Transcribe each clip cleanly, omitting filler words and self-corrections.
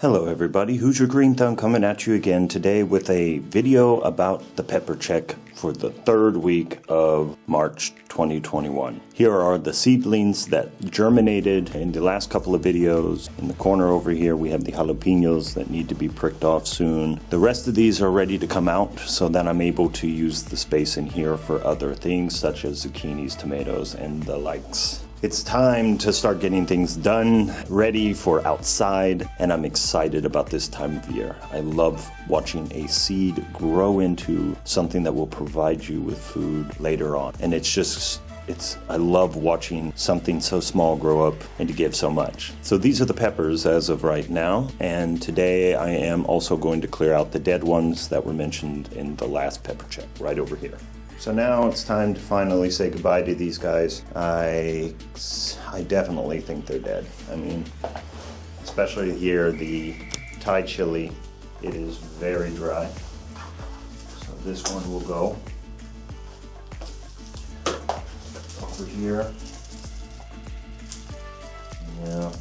Hello everybody, Hoosier Green Thumb coming at you again today with a video about the pepper check for the third week of March 2021. Here are the seedlings that germinated in the last couple of videos. In the corner over here we have the jalapenos that need to be pricked off soon. The rest of these are ready to come out, so then I'm able to use the space in here for other things such as zucchinis, tomatoes, and the likes. It's time to start getting things done, ready for outside, and I'm excited about this time of year. I love watching a seed grow into something that will provide you with food later on. And I love watching something so small grow up and to give so much. So these are the peppers as of right now, and today I am also going to clear out the dead ones that were mentioned in the last pepper check, right over here. So now it's time to finally say goodbye to these guys. I definitely think they're dead. I mean, especially here, the Thai chili, it is very dry. So this one will go over here. Yeah,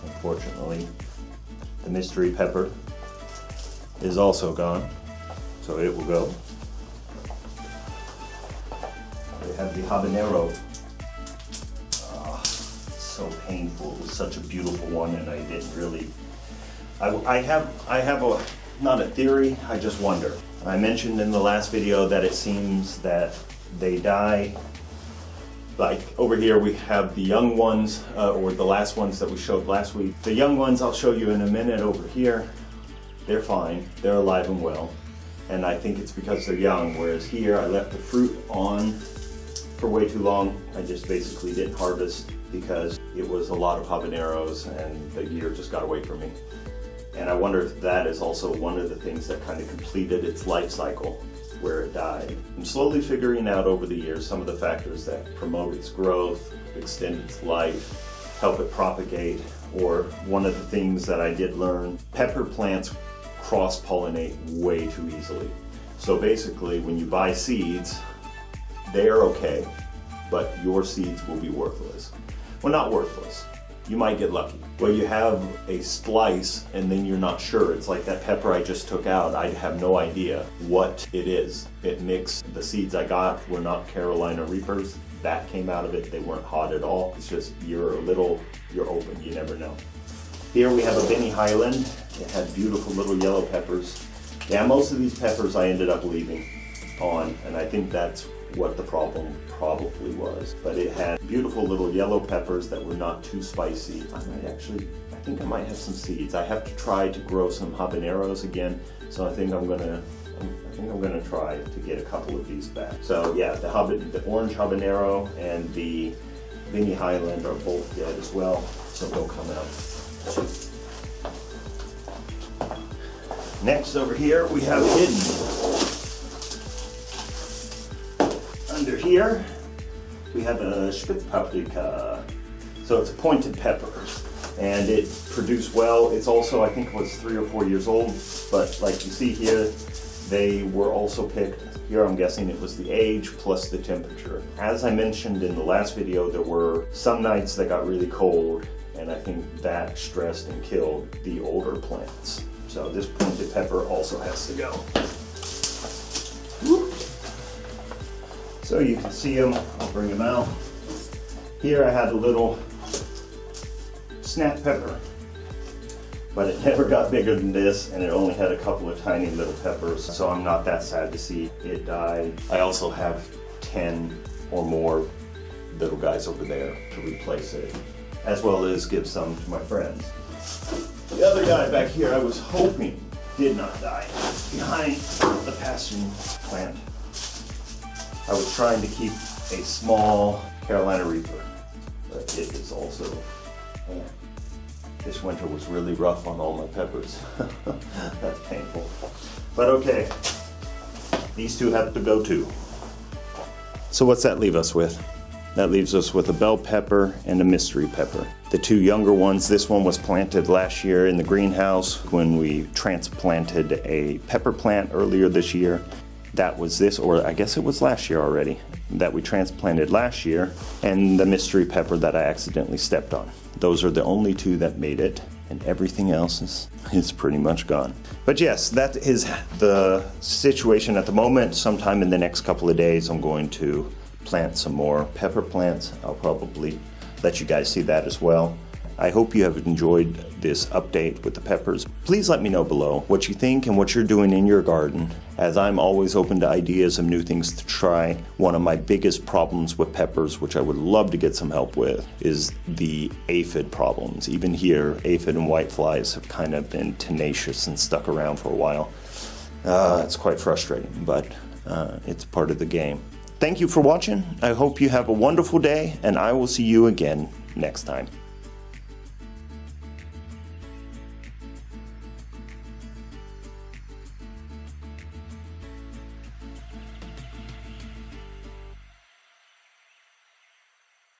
unfortunately, the mystery pepper is also gone, so it will go. We have the habanero. It's so painful. It was such a beautiful one, and I didn't really. I have a not a theory. I just wonder. I mentioned in the last video that it seems that they die. Like over here, we have the young ones, or the last ones that we showed last week. The young ones I'll show you in a minute. Over here, they're fine. They're alive and well, and I think it's because they're young. Whereas here, I left the fruit on for way too long. I just basically didn't harvest because it was a lot of habaneros and the year just got away from me. And I wonder if that is also one of the things that kind of completed its life cycle where it died. I'm slowly figuring out over the years some of the factors that promote its growth, extend its life, help it propagate, or one of the things that I did learn, pepper plants cross-pollinate way too easily. So basically when you buy seeds, they are okay, but your seeds will be worthless. Well, not worthless. You might get lucky. Well, you have a splice and then you're not sure. It's like that pepper I just took out. I have no idea what it is. It mixed. The seeds I got were not Carolina Reapers. That came out of it. They weren't hot at all. It's just you're open. You never know. Here we have a Benny Highland. It had beautiful little yellow peppers. Yeah, most of these peppers I ended up leaving on, and I think that's what the problem probably was. But it had beautiful little yellow peppers that were not too spicy. I think I might have some seeds. I have to try to grow some habaneros again, so I think I'm gonna try to get a couple of these back. So yeah, the orange habanero and the Benny Highland are both dead as well, so they'll come out. Next over here we have hidden. Under here, we have a Spitzpaprika. So it's a pointed pepper, and it produced well. It's also, I think it was 3 or 4 years old, but like you see here, they were also picked. Here I'm guessing it was the age plus the temperature. As I mentioned in the last video, there were some nights that got really cold, and I think that stressed and killed the older plants. So this pointed pepper also has to go. Whoop. So you can see them, I'll bring them out. Here I had a little snap pepper, but it never got bigger than this, and it only had a couple of tiny little peppers, so I'm not that sad to see it die. I also have 10 or more little guys over there to replace it, as well as give some to my friends. The other guy back here I was hoping did not die, behind the passion plant. I was trying to keep a small Carolina Reaper, but it is also, man, this winter was really rough on all my peppers. That's painful. But okay, these two have to go too. So what's that leave us with? That leaves us with a bell pepper and a mystery pepper. The two younger ones, this one was planted last year in the greenhouse when we transplanted a pepper plant earlier this year. That was this, or I guess it was last year already, that we transplanted last year, and the mystery pepper that I accidentally stepped on. Those are the only two that made it. and everything else is pretty much gone. But yes, that is the situation at the moment. Sometime in the next couple of days, I'm going to plant some more pepper plants. I'll probably let you guys see that as well. I hope you have enjoyed this update with the peppers. Please let me know below what you think and what you're doing in your garden, as I'm always open to ideas of new things to try. One of my biggest problems with peppers, which I would love to get some help with, is the aphid problems. Even here, aphid and whiteflies have kind of been tenacious and stuck around for a while. It's quite frustrating, but it's part of the game. Thank you for watching. I hope you have a wonderful day, and I will see you again next time.